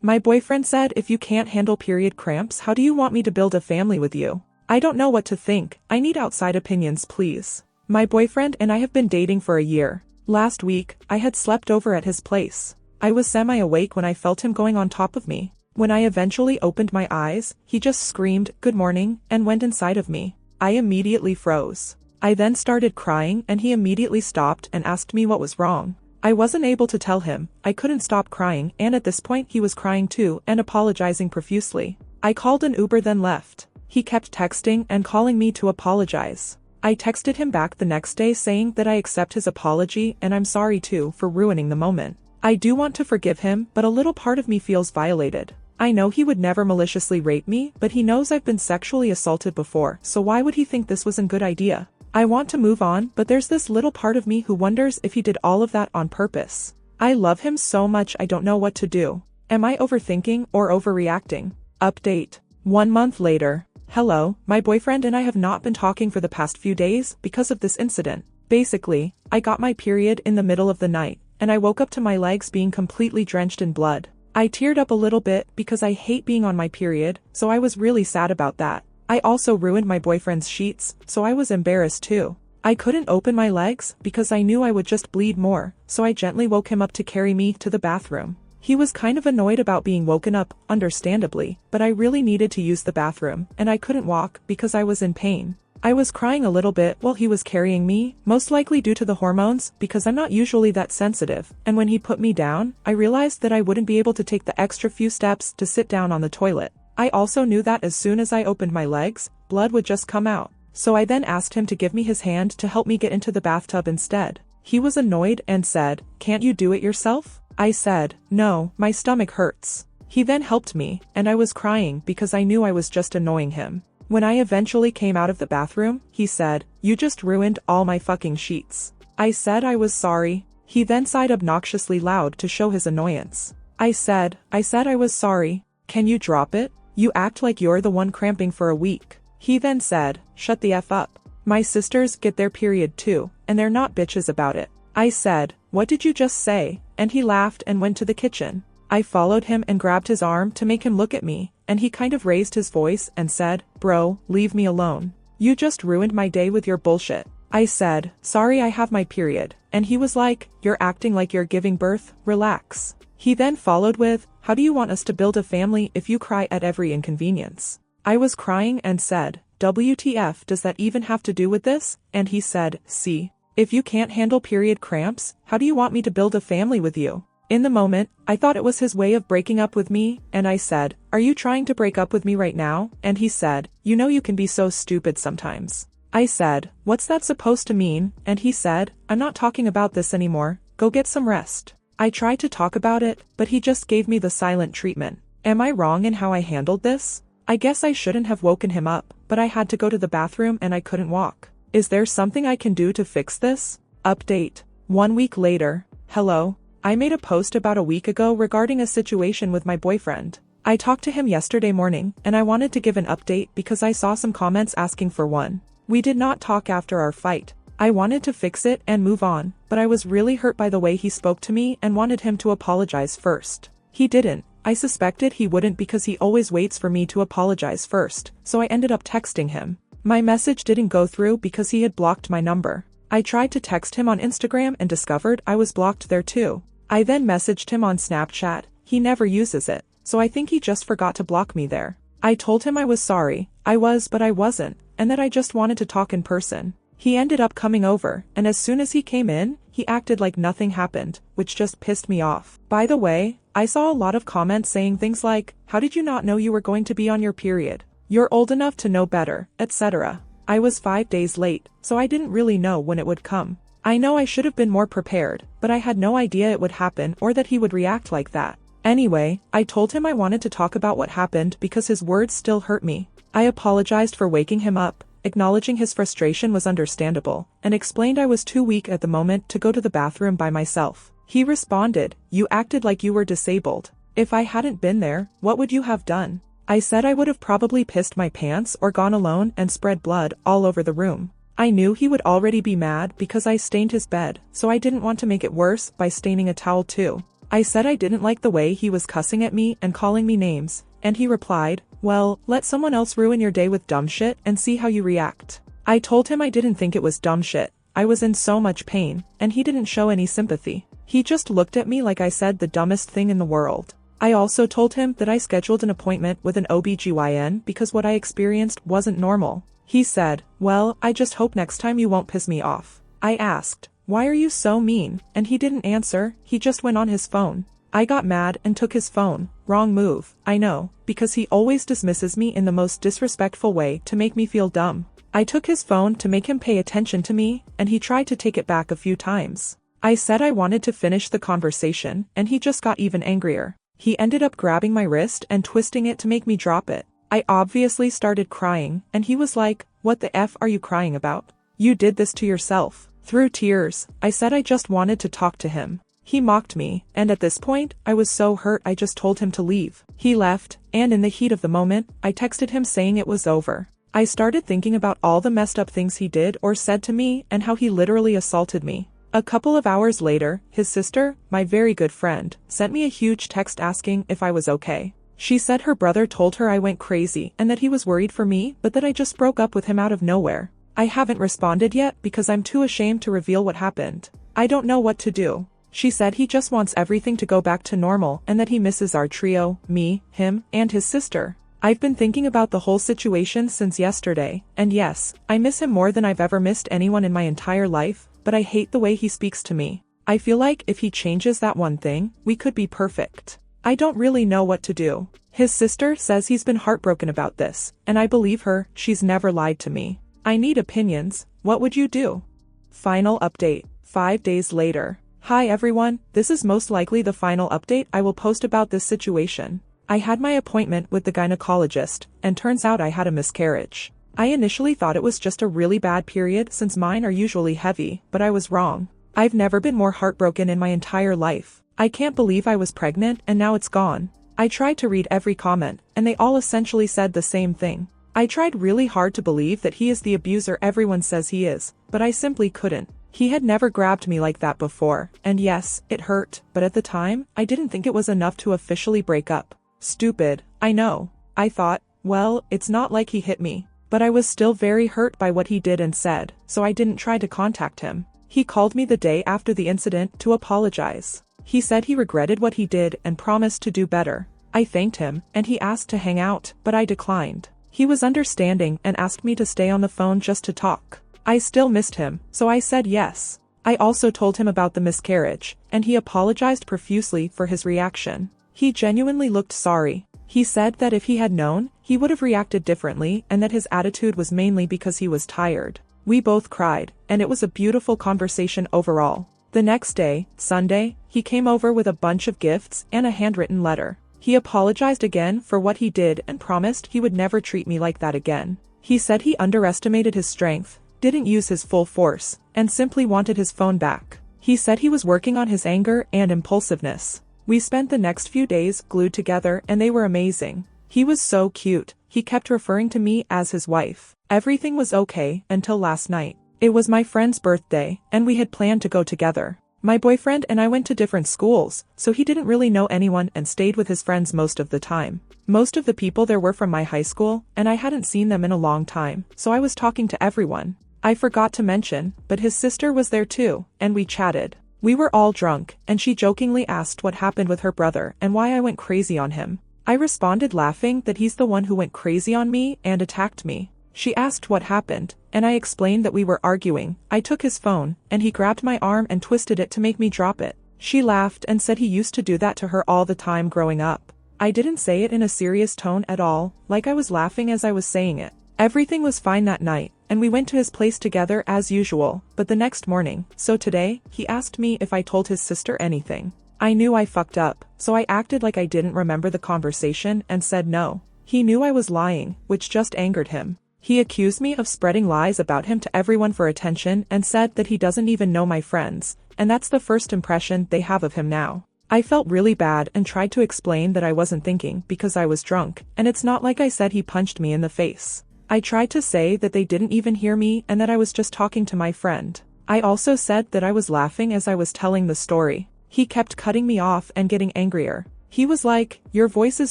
My boyfriend said, if you can't handle period cramps, how do you want me to build a family with you? I don't know what to think. I need outside opinions, please. My boyfriend and I have been dating for a year. Last week, I had slept over at his place. I was semi-awake when I felt him going on top of me. When I eventually opened my eyes, he just screamed, "Good morning," and went inside of me. I immediately froze. I then started crying and he immediately stopped and asked me what was wrong. I wasn't able to tell him. I couldn't stop crying, and at this point he was crying too and apologizing profusely. I called an Uber then left. He kept texting and calling me to apologize. I texted him back the next day saying that I accept his apology and I'm sorry too for ruining the moment. I do want to forgive him, but a little part of me feels violated. I know he would never maliciously rape me, but he knows I've been sexually assaulted before, so why would he think this was a good idea? I want to move on, but there's this little part of me who wonders if he did all of that on purpose. I love him so much I don't know what to do. Am I overthinking or overreacting? Update. 1 month later. Hello, my boyfriend and I have not been talking for the past few days because of this incident. Basically, I got my period in the middle of the night, and I woke up to my legs being completely drenched in blood. I teared up a little bit because I hate being on my period, so I was really sad about that. I also ruined my boyfriend's sheets, so I was embarrassed too. I couldn't open my legs because I knew I would just bleed more, so I gently woke him up to carry me to the bathroom. He was kind of annoyed about being woken up, understandably, but I really needed to use the bathroom, and I couldn't walk because I was in pain. I was crying a little bit while he was carrying me, most likely due to the hormones, because I'm not usually that sensitive, and when he put me down, I realized that I wouldn't be able to take the extra few steps to sit down on the toilet. I also knew that as soon as I opened my legs, blood would just come out. So I then asked him to give me his hand to help me get into the bathtub instead. He was annoyed and said, "Can't you do it yourself?" I said, "No, my stomach hurts." He then helped me, and I was crying because I knew I was just annoying him. When I eventually came out of the bathroom, he said, "You just ruined all my fucking sheets." I said I was sorry. He then sighed obnoxiously loud to show his annoyance. I said I was sorry. Can you drop it? You act like you're the one cramping for a week. He then said, "Shut the F up. My sisters get their period too, and they're not bitches about it." I said, "What did you just say?" And he laughed and went to the kitchen. I followed him and grabbed his arm to make him look at me, and he kind of raised his voice and said, "Bro, leave me alone. You just ruined my day with your bullshit." I said, "Sorry, I have my period," and he was like, "You're acting like you're giving birth, relax." He then followed with, "How do you want us to build a family if you cry at every inconvenience?" I was crying and said, "WTF does that even have to do with this?" And he said, "See, if you can't handle period cramps, how do you want me to build a family with you?" In the moment, I thought it was his way of breaking up with me, and I said, "Are you trying to break up with me right now?" And he said, "You know you can be so stupid sometimes." I said, "What's that supposed to mean?" And he said, "I'm not talking about this anymore, go get some rest." I tried to talk about it, but he just gave me the silent treatment. Am I wrong in how I handled this? I guess I shouldn't have woken him up, but I had to go to the bathroom and I couldn't walk. Is there something I can do to fix this? Update. 1 week later. Hello. I made a post about a week ago regarding a situation with my boyfriend. I talked to him yesterday morning, and I wanted to give an update because I saw some comments asking for one. We did not talk after our fight. I wanted to fix it and move on, but I was really hurt by the way he spoke to me and wanted him to apologize first. He didn't. I suspected he wouldn't because he always waits for me to apologize first, so I ended up texting him. My message didn't go through because he had blocked my number. I tried to text him on Instagram and discovered I was blocked there too. I then messaged him on Snapchat. He never uses it, so I think he just forgot to block me there. I told him I was sorry. I was, but I wasn't, and that I just wanted to talk in person. He ended up coming over, and as soon as he came in, he acted like nothing happened, which just pissed me off. By the way, I saw a lot of comments saying things like, "How did you not know you were going to be on your period? You're old enough to know better," etc. I was 5 days late, so I didn't really know when it would come. I know I should have been more prepared, but I had no idea it would happen or that he would react like that. Anyway, I told him I wanted to talk about what happened because his words still hurt me. I apologized for waking him up, acknowledging his frustration was understandable, and explained I was too weak at the moment to go to the bathroom by myself. He responded, "You acted like you were disabled. If I hadn't been there, what would you have done?" I said I would have probably pissed my pants or gone alone and spread blood all over the room. I knew he would already be mad because I stained his bed, so I didn't want to make it worse by staining a towel too. I said I didn't like the way he was cussing at me and calling me names, and he replied, "Well, let someone else ruin your day with dumb shit and see how you react." I told him I didn't think it was dumb shit. I was in so much pain, and he didn't show any sympathy. He just looked at me like I said the dumbest thing in the world. I also told him that I scheduled an appointment with an OBGYN because what I experienced wasn't normal. He said, "Well, I just hope next time you won't piss me off." I asked, "Why are you so mean?" And he didn't answer, he just went on his phone. I got mad and took his phone. Wrong move, I know, because he always dismisses me in the most disrespectful way to make me feel dumb. I took his phone to make him pay attention to me, and he tried to take it back a few times. I said I wanted to finish the conversation, and he just got even angrier. He ended up grabbing my wrist and twisting it to make me drop it. I obviously started crying, and he was like, "What the F are you crying about? You did this to yourself." Through tears, I said I just wanted to talk to him. He mocked me, and at this point, I was so hurt I just told him to leave. He left, and in the heat of the moment, I texted him saying it was over. I started thinking about all the messed up things he did or said to me and how he literally assaulted me. A couple of hours later, his sister, my very good friend, sent me a huge text asking if I was okay. She said her brother told her I went crazy and that he was worried for me but that I just broke up with him out of nowhere. I haven't responded yet because I'm too ashamed to reveal what happened. I don't know what to do. She said he just wants everything to go back to normal and that he misses our trio, me, him, and his sister. I've been thinking about the whole situation since yesterday, and yes, I miss him more than I've ever missed anyone in my entire life, but I hate the way he speaks to me. I feel like if he changes that one thing, we could be perfect. I don't really know what to do. His sister says he's been heartbroken about this, and I believe her, she's never lied to me. I need opinions. What would you do? Final update. 5 days later. Hi everyone, this is most likely the final update I will post about this situation. I had my appointment with the gynecologist, and turns out I had a miscarriage. I initially thought it was just a really bad period since mine are usually heavy, but I was wrong. I've never been more heartbroken in my entire life. I can't believe I was pregnant and now it's gone. I tried to read every comment, and they all essentially said the same thing. I tried really hard to believe that he is the abuser everyone says he is, but I simply couldn't. He had never grabbed me like that before, and yes, it hurt, but at the time, I didn't think it was enough to officially break up. Stupid, I know. I thought, well, it's not like he hit me. But I was still very hurt by what he did and said, so I didn't try to contact him. He called me the day after the incident to apologize. He said he regretted what he did and promised to do better. I thanked him, and he asked to hang out, but I declined. He was understanding and asked me to stay on the phone just to talk. I still missed him, so I said yes. I also told him about the miscarriage, and he apologized profusely for his reaction. He genuinely looked sorry. He said that if he had known, he would have reacted differently and that his attitude was mainly because he was tired. We both cried, and it was a beautiful conversation overall. The next day, Sunday, he came over with a bunch of gifts and a handwritten letter. He apologized again for what he did and promised he would never treat me like that again. He said he underestimated his strength, didn't use his full force, and simply wanted his phone back. He said he was working on his anger and impulsiveness. We spent the next few days glued together and they were amazing. He was so cute, he kept referring to me as his wife. Everything was okay until last night. It was my friend's birthday, and we had planned to go together. My boyfriend and I went to different schools, so he didn't really know anyone and stayed with his friends most of the time. Most of the people there were from my high school, and I hadn't seen them in a long time, so I was talking to everyone. I forgot to mention, but his sister was there too, and we chatted. We were all drunk, and she jokingly asked what happened with her brother and why I went crazy on him. I responded laughing that he's the one who went crazy on me and attacked me. She asked what happened, and I explained that we were arguing. I took his phone, and he grabbed my arm and twisted it to make me drop it. She laughed and said he used to do that to her all the time growing up. I didn't say it in a serious tone at all, like I was laughing as I was saying it. Everything was fine that night, and we went to his place together as usual, but the next morning, so today, he asked me if I told his sister anything. I knew I fucked up, so I acted like I didn't remember the conversation and said no. He knew I was lying, which just angered him. He accused me of spreading lies about him to everyone for attention and said that he doesn't even know my friends, and that's the first impression they have of him now. I felt really bad and tried to explain that I wasn't thinking because I was drunk, and it's not like I said he punched me in the face. I tried to say that they didn't even hear me and that I was just talking to my friend. I also said that I was laughing as I was telling the story. He kept cutting me off and getting angrier. He was like, "Your voice is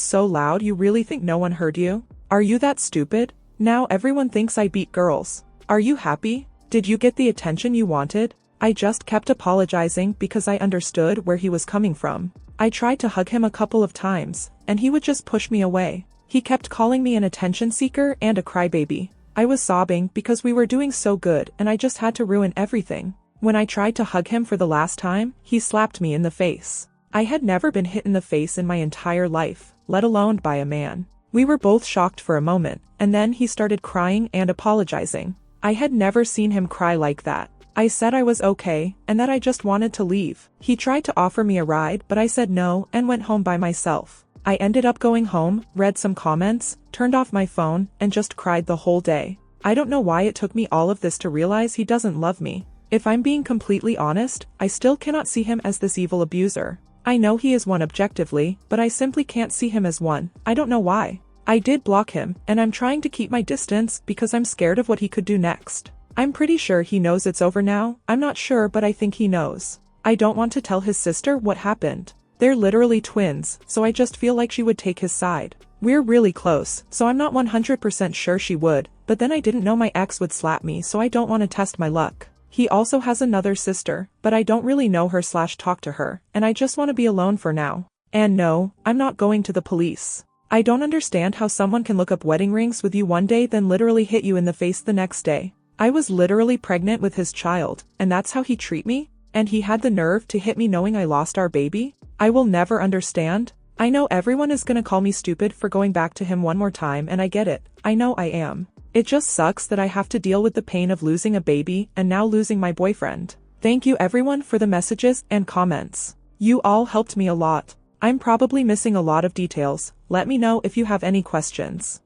so loud, you really think no one heard you? Are you that stupid? Now everyone thinks I beat girls. Are you happy? Did you get the attention you wanted?" I just kept apologizing because I understood where he was coming from. I tried to hug him a couple of times, and he would just push me away. He kept calling me an attention seeker and a crybaby. I was sobbing because we were doing so good and I just had to ruin everything. When I tried to hug him for the last time, he slapped me in the face. I had never been hit in the face in my entire life, let alone by a man. We were both shocked for a moment, and then he started crying and apologizing. I had never seen him cry like that. I said I was okay, and that I just wanted to leave. He tried to offer me a ride, but I said no and went home by myself. I ended up going home, read some comments, turned off my phone, and just cried the whole day. I don't know why it took me all of this to realize he doesn't love me. If I'm being completely honest, I still cannot see him as this evil abuser. I know he is one objectively, but I simply can't see him as one. I don't know why. I did block him, and I'm trying to keep my distance because I'm scared of what he could do next. I'm pretty sure he knows it's over now. I'm not sure, but I think he knows. I don't want to tell his sister what happened. They're literally twins, so I just feel like she would take his side. We're really close, so I'm not 100% sure she would, but then I didn't know my ex would slap me, so I don't want to test my luck. He also has another sister, but I don't really know her / talk to her, and I just want to be alone for now. And no, I'm not going to the police. I don't understand how someone can look up wedding rings with you one day then literally hit you in the face the next day. I was literally pregnant with his child, and that's how he treat me? And he had the nerve to hit me knowing I lost our baby? I will never understand. I know everyone is gonna call me stupid for going back to him one more time, and I get it. I know I am. It just sucks that I have to deal with the pain of losing a baby and now losing my boyfriend. Thank you everyone for the messages and comments. You all helped me a lot. I'm probably missing a lot of details. Let me know if you have any questions.